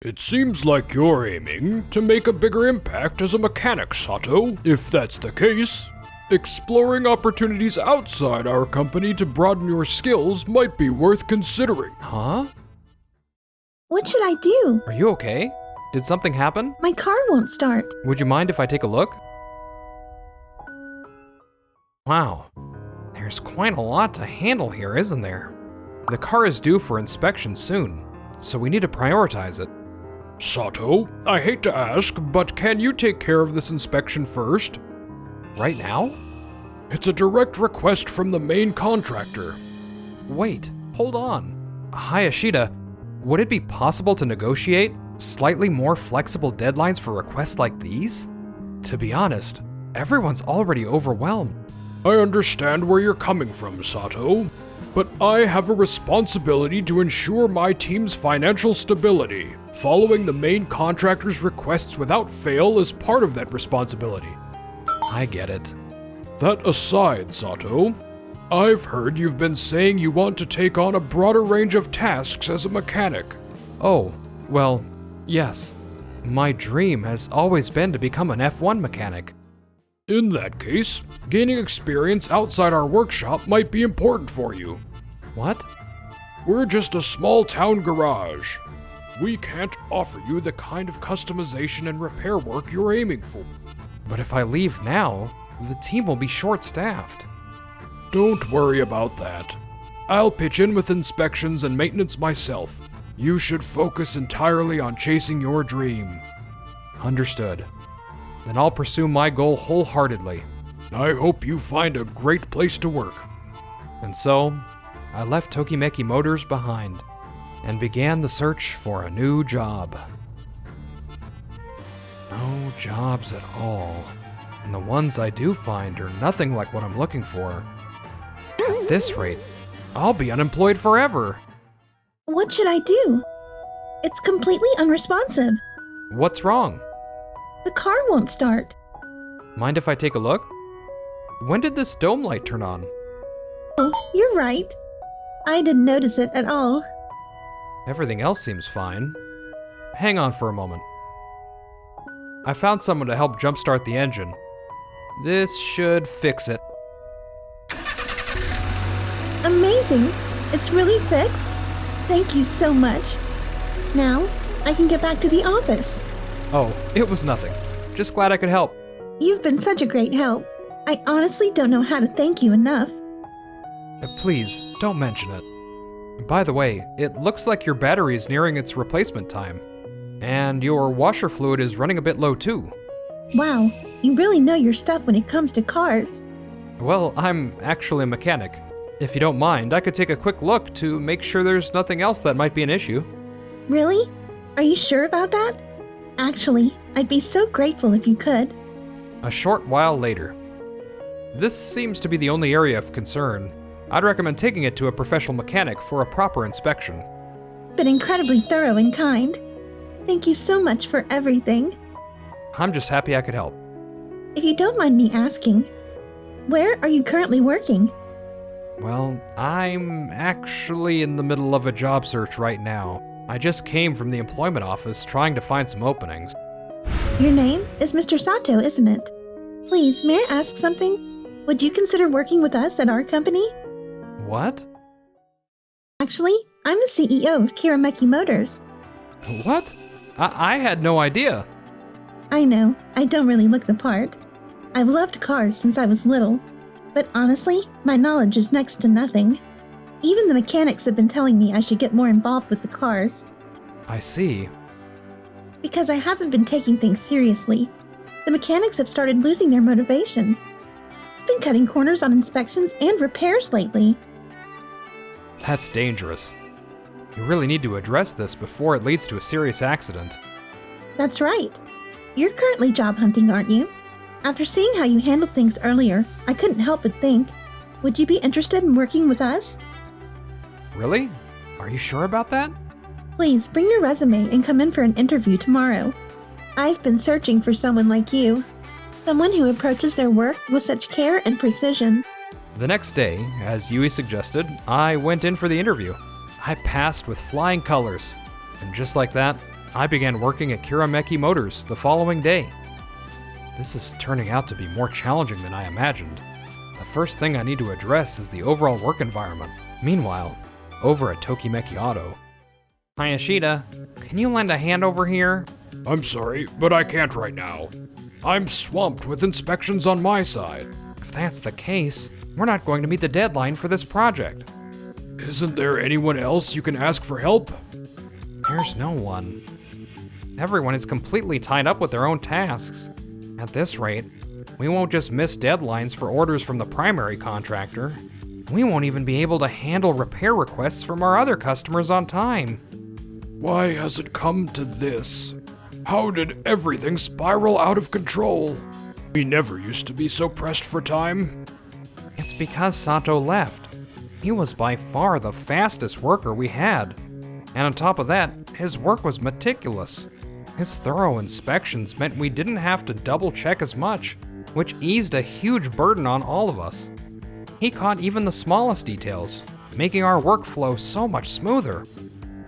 It seems like you're aiming to make a bigger impact as a mechanic, Sato. If that's the case, exploring opportunities outside our company to broaden your skills might be worth considering. Huh? What should I do? Are you okay? Did something happen? My car won't start. Would you mind if I take a look? Wow. There's quite a lot to handle here, isn't there? The car is due for inspection soon, so we need to prioritize it. Sato, I hate to ask, but can you take care of this inspection first? Right now? It's a direct request from the main contractor. Wait, hold on. Hayashida, would it be possible to negotiate slightly more flexible deadlines for requests like these? To be honest, everyone's already overwhelmed. I understand where you're coming from, Sato, but I have a responsibility to ensure my team's financial stability. Following the main contractor's requests without fail is part of that responsibility. I get it. That aside, Sato, I've heard you've been saying you want to take on a broader range of tasks as a mechanic. Oh, well, yes. My dream has always been to become an F1 mechanic. In that case, gaining experience outside our workshop might be important for you. What? We're just a small-town garage. We can't offer you the kind of customization and repair work you're aiming for. But if I leave now, the team will be short-staffed. Don't worry about that. I'll pitch in with inspections and maintenance myself. You should focus entirely on chasing your dream. Understood. Then I'll pursue my goal wholeheartedly. I hope you find a great place to work. And so, I left Tokimeki Motors behind and began the search for a new job. No jobs at all. And the ones I do find are nothing like what I'm looking for. At this rate, I'll be unemployed forever. What should I do? It's completely unresponsive. What's wrong? The car won't start. Mind if I take a look? When did this dome light turn on? Oh, you're right. I didn't notice it at all. Everything else seems fine. Hang on for a moment. I found someone to help jumpstart the engine. This should fix it. Amazing! It's really fixed. Thank you so much. Now, I can get back to the office. Oh, it was nothing. Just glad I could help. You've been such a great help. I honestly don't know how to thank you enough. Please, don't mention it. By the way, it looks like your battery is nearing its replacement time. And your washer fluid is running a bit low too. Wow, you really know your stuff when it comes to cars. Well, I'm actually a mechanic. If you don't mind, I could take a quick look to make sure there's nothing else that might be an issue. Really? Are you sure about that? Actually, I'd be so grateful if you could. A short while later. This seems to be the only area of concern. I'd recommend taking it to a professional mechanic for a proper inspection. Been incredibly thorough and kind. Thank you so much for everything. I'm just happy I could help. If you don't mind me asking, where are you currently working? Well, I'm actually in the middle of a job search right now. I just came from the employment office trying to find some openings. Your name is Mr. Sato, isn't it? Please, may I ask something? Would you consider working with us at our company? What? Actually, I'm the CEO of Kirameki Motors. What? I had no idea. I know, I don't really look the part. I've loved cars since I was little, but honestly, my knowledge is next to nothing. Even the mechanics have been telling me I should get more involved with the cars. I see. Because I haven't been taking things seriously, the mechanics have started losing their motivation. I've been cutting corners on inspections and repairs lately. That's dangerous. You really need to address this before it leads to a serious accident. That's right. You're currently job hunting, aren't you? After seeing how you handled things earlier, I couldn't help but think, would you be interested in working with us? Really? Are you sure about that? Please bring your resume and come in for an interview tomorrow. I've been searching for someone like you. Someone who approaches their work with such care and precision. The next day, as Yui suggested, I went in for the interview. I passed with flying colors. And just like that, I began working at Kirameki Motors the following day. This is turning out to be more challenging than I imagined. The first thing I need to address is the overall work environment. Meanwhile, over at Tokimeki Auto. Hayashida, can you lend a hand over here? I'm sorry, but I can't right now. I'm swamped with inspections on my side. If that's the case, we're not going to meet the deadline for this project. Isn't there anyone else you can ask for help? There's no one. Everyone is completely tied up with their own tasks. At this rate, we won't just miss deadlines for orders from the primary contractor. We won't even be able to handle repair requests from our other customers on time. Why has it come to this? How did everything spiral out of control? We never used to be so pressed for time. It's because Sato left. He was by far the fastest worker we had. And on top of that, his work was meticulous. His thorough inspections meant we didn't have to double check as much, which eased a huge burden on all of us. He caught even the smallest details, making our workflow so much smoother.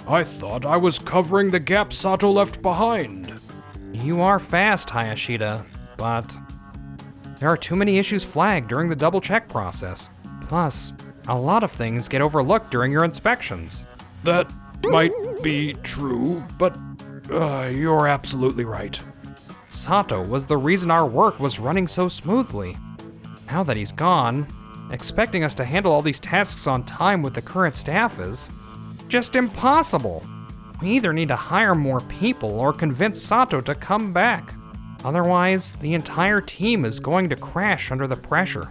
I thought I was covering the gap Sato left behind. You are fast, Hayashida, but there are too many issues flagged during the double check process. Plus, a lot of things get overlooked during your inspections. That might be true, but you're absolutely right. Sato was the reason our work was running so smoothly. Now that he's gone, expecting us to handle all these tasks on time with the current staff is just impossible. We either need to hire more people or convince Sato to come back. Otherwise, the entire team is going to crash under the pressure.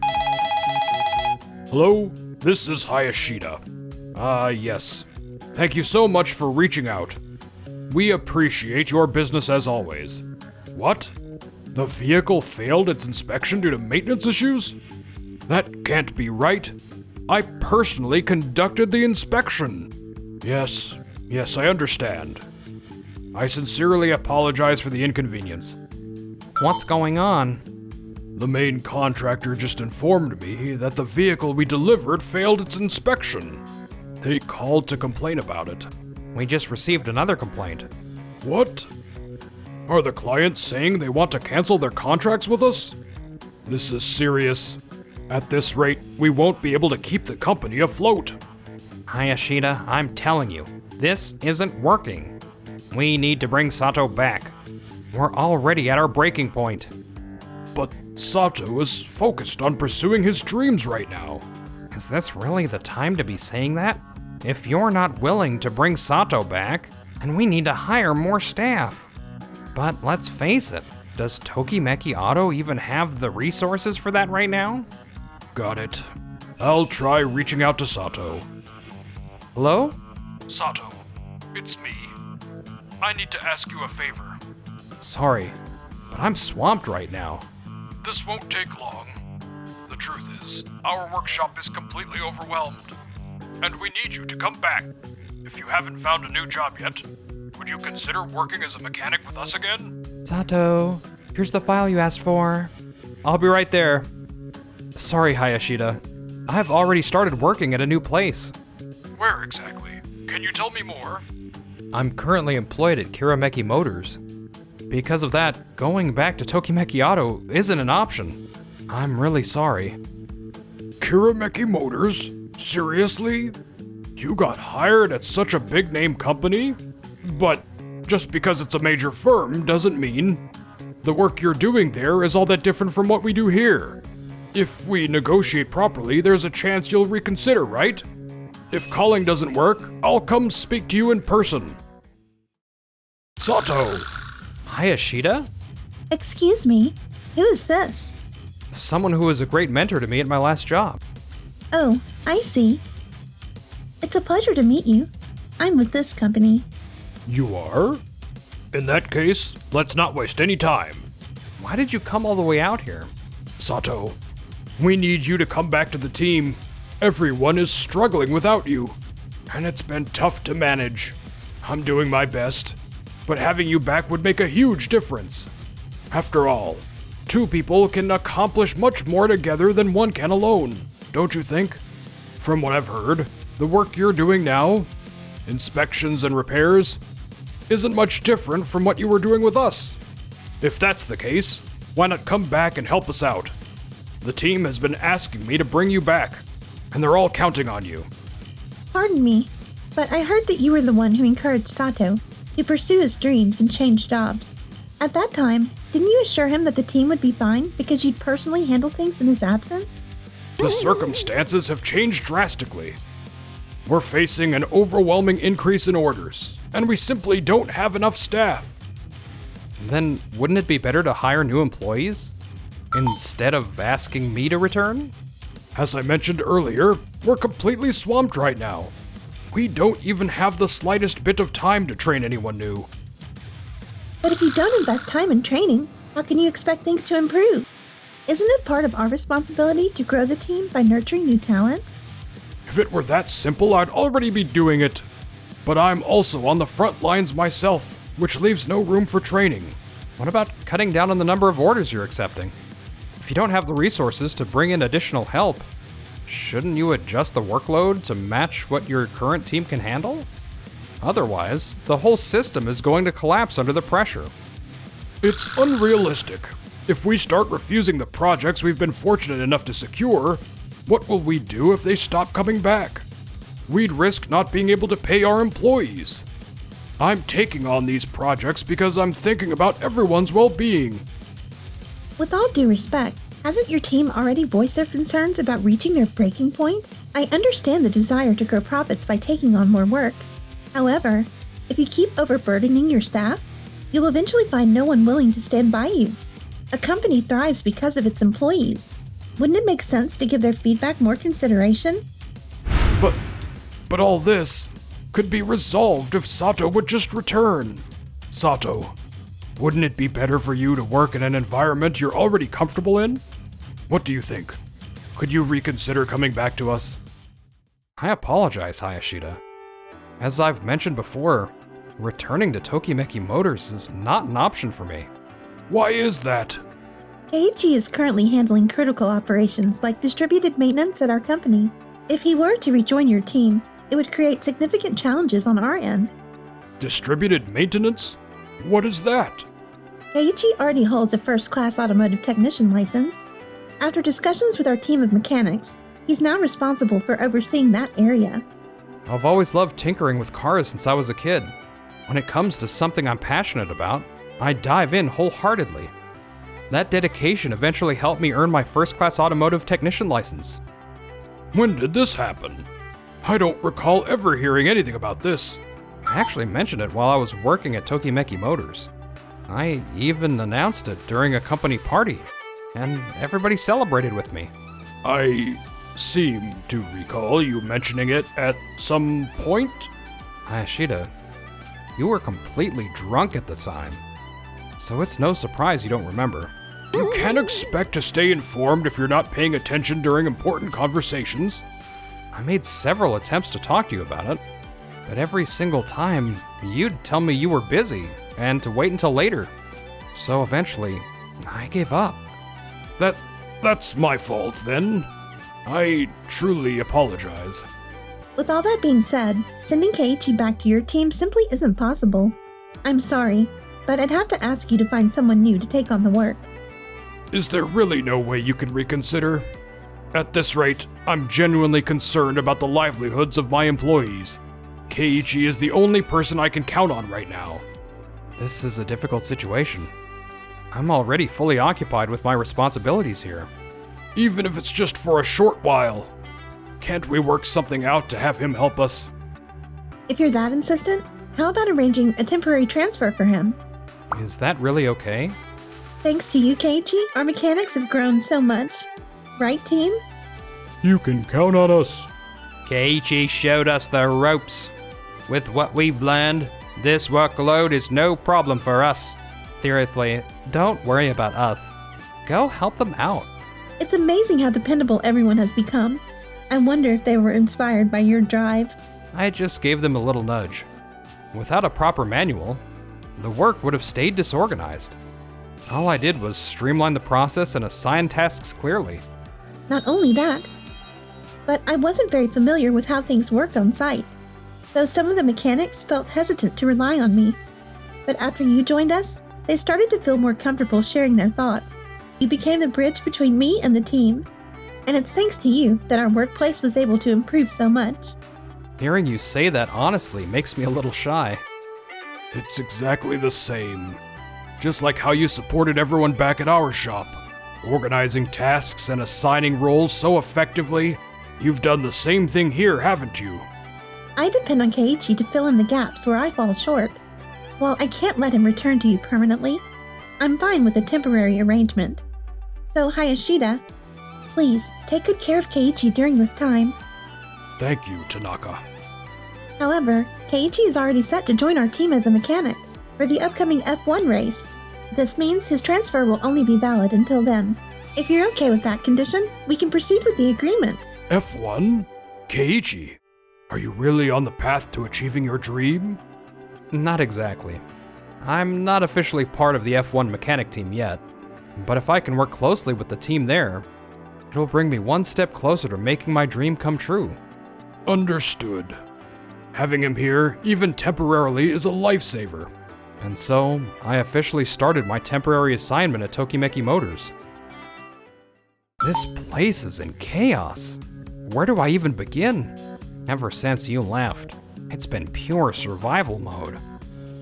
Hello, this is Hayashida. Yes. Thank you so much for reaching out. We appreciate your business as always. What? The vehicle failed its inspection due to maintenance issues? That can't be right. I personally conducted the inspection. Yes, I understand. I sincerely apologize for the inconvenience. What's going on? The main contractor just informed me that the vehicle we delivered failed its inspection. They called to complain about it. We just received another complaint. What? Are the clients saying they want to cancel their contracts with us? This is serious. At this rate, we won't be able to keep the company afloat. Hayashida, I'm telling you, this isn't working. We need to bring Sato back. We're already at our breaking point. But Sato is focused on pursuing his dreams right now. Is this really the time to be saying that? If you're not willing to bring Sato back, then we need to hire more staff. But let's face it, does Tokimeki Auto even have the resources for that right now? Got it. I'll try reaching out to Sato. Hello? Sato, it's me. I need to ask you a favor. Sorry, but I'm swamped right now. This won't take long. The truth is, our workshop is completely overwhelmed, and we need you to come back. If you haven't found a new job yet, would you consider working as a mechanic with us again? Sato, here's the file you asked for. I'll be right there. Sorry, Hayashida. I've already started working at a new place. Where exactly? Can you tell me more? I'm currently employed at Kirameki Motors. Because of that, going back to Tokimeki Auto isn't an option. I'm really sorry. Kirameki Motors? Seriously? You got hired at such a big-name company? But just because it's a major firm doesn't mean the work you're doing there is all that different from what we do here. If we negotiate properly, there's a chance you'll reconsider, right? If calling doesn't work, I'll come speak to you in person. Sato! Hayashida? Excuse me, who is this? Someone who was a great mentor to me at my last job. Oh, I see. It's a pleasure to meet you. I'm with this company. You are? In that case, let's not waste any time. Why did you come all the way out here? Sato, we need you to come back to the team. Everyone is struggling without you, and it's been tough to manage. I'm doing my best, but having you back would make a huge difference. After all, two people can accomplish much more together than one can alone, don't you think? From what I've heard, the work you're doing now, inspections and repairs, isn't much different from what you were doing with us. If that's the case, why not come back and help us out? The team has been asking me to bring you back, and they're all counting on you. Pardon me, but I heard that you were the one who encouraged Sato to pursue his dreams and change jobs. At that time, didn't you assure him that the team would be fine because you'd personally handle things in his absence? The circumstances have changed drastically. We're facing an overwhelming increase in orders, and we simply don't have enough staff. Then wouldn't it be better to hire new employees instead of asking me to return? As I mentioned earlier, we're completely swamped right now. We don't even have the slightest bit of time to train anyone new. But if you don't invest time in training, how can you expect things to improve? Isn't it part of our responsibility to grow the team by nurturing new talent? If it were that simple, I'd already be doing it. But I'm also on the front lines myself, which leaves no room for training. What about cutting down on the number of orders you're accepting? If you don't have the resources to bring in additional help, shouldn't you adjust the workload to match what your current team can handle? Otherwise, the whole system is going to collapse under the pressure. It's unrealistic. If we start refusing the projects we've been fortunate enough to secure, what will we do if they stop coming back? We'd risk not being able to pay our employees. I'm taking on these projects because I'm thinking about everyone's well-being. With all due respect, hasn't your team already voiced their concerns about reaching their breaking point? I understand the desire to grow profits by taking on more work. However, if you keep overburdening your staff, you'll eventually find no one willing to stand by you. A company thrives because of its employees. Wouldn't it make sense to give their feedback more consideration? But all this could be resolved if Sato would just return. Sato, wouldn't it be better for you to work in an environment you're already comfortable in? What do you think? Could you reconsider coming back to us? I apologize, Hayashida. As I've mentioned before, returning to Tokimeki Motors is not an option for me. Why is that? Keiichi is currently handling critical operations like distributed maintenance at our company. If he were to rejoin your team, it would create significant challenges on our end. Distributed maintenance? What is that? Keiichi already holds a first-class automotive technician license. After discussions with our team of mechanics, he's now responsible for overseeing that area. I've always loved tinkering with cars since I was a kid. When it comes to something I'm passionate about, I dive in wholeheartedly. That dedication eventually helped me earn my first-class automotive technician license. When did this happen? I don't recall ever hearing anything about this. I actually mentioned it while I was working at Tokimeki Motors. I even announced it during a company party, and everybody celebrated with me. I seem to recall you mentioning it at some point. Hayashida, you were completely drunk at the time, so it's no surprise you don't remember. You can't expect to stay informed if you're not paying attention during important conversations. I made several attempts to talk to you about it, but every single time, you'd tell me you were busy and to wait until later. So eventually, I gave up. That's my fault, then. I truly apologize. With all that being said, sending Keiichi back to your team simply isn't possible. I'm sorry, but I'd have to ask you to find someone new to take on the work. Is there really no way you can reconsider? At this rate, I'm genuinely concerned about the livelihoods of my employees. Keiichi is the only person I can count on right now. This is a difficult situation. I'm already fully occupied with my responsibilities here. Even if it's just for a short while. Can't we work something out to have him help us? If you're that insistent, how about arranging a temporary transfer for him? Is that really okay? Thanks to you, Keiichi, our mechanics have grown so much. Right, team? You can count on us. Keiichi showed us the ropes. With what we've learned, this workload is no problem for us. Seriously, don't worry about us. Go help them out. It's amazing how dependable everyone has become. I wonder if they were inspired by your drive. I just gave them a little nudge. Without a proper manual, the work would have stayed disorganized. All I did was streamline the process and assign tasks clearly. Not only that, but I wasn't very familiar with how things worked on site, so some of the mechanics felt hesitant to rely on me. But after you joined us, they started to feel more comfortable sharing their thoughts. You became the bridge between me and the team. And it's thanks to you that our workplace was able to improve so much. Hearing you say that honestly makes me a little shy. It's exactly the same. Just like how you supported everyone back at our shop. Organizing tasks and assigning roles so effectively, you've done the same thing here, haven't you? I depend on Keiichi to fill in the gaps where I fall short. While I can't let him return to you permanently, I'm fine with a temporary arrangement. So Hayashida, please take good care of Keiichi during this time. Thank you, Tanaka. However, Keiichi is already set to join our team as a mechanic for the upcoming F1 race. This means his transfer will only be valid until then. If you're okay with that condition, we can proceed with the agreement. F1? Keiichi, are you really on the path to achieving your dream? Not exactly. I'm not officially part of the F1 mechanic team yet, but if I can work closely with the team there, it'll bring me one step closer to making my dream come true. Understood. Having him here, even temporarily, is a lifesaver. And so, I officially started my temporary assignment at Tokimeki Motors. This place is in chaos. Where do I even begin? Ever since you left, it's been pure survival mode.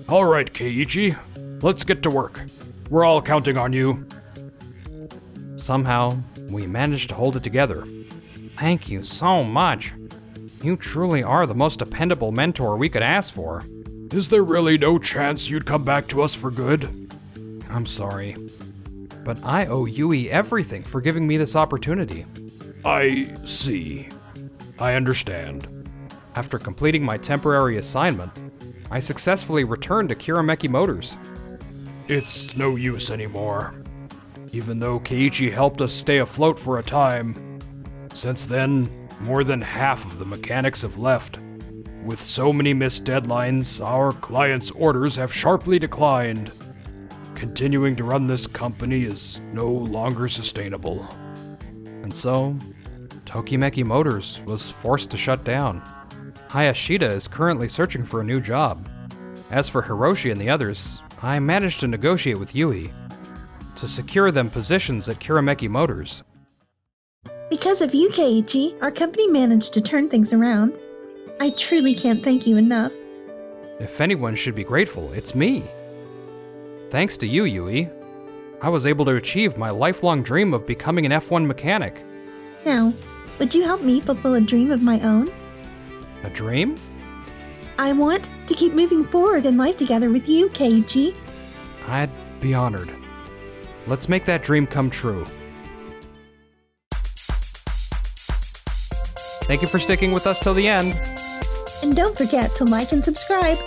Alright, Keiichi, let's get to work. We're all counting on you. Somehow, we managed to hold it together. Thank you so much. You truly are the most dependable mentor we could ask for. Is there really no chance you'd come back to us for good? I'm sorry, but I owe Yui everything for giving me this opportunity. I see. I understand. After completing my temporary assignment, I successfully returned to Kirameki Motors. It's no use anymore. Even though Keiichi helped us stay afloat for a time, since then, more than half of the mechanics have left. With so many missed deadlines, our clients' orders have sharply declined. Continuing to run this company is no longer sustainable. And so, Tokimeki Motors was forced to shut down. Hayashida is currently searching for a new job. As for Hiroshi and the others, I managed to negotiate with Yui to secure them positions at Kirameki Motors. Because of you, Keiichi, our company managed to turn things around. I truly can't thank you enough. If anyone should be grateful, it's me. Thanks to you, Yui, I was able to achieve my lifelong dream of becoming an F1 mechanic. Now, would you help me fulfill a dream of my own? A dream? I want to keep moving forward in life together with you, Keiichi. I'd be honored. Let's make that dream come true. Thank you for sticking with us till the end. And don't forget to like and subscribe.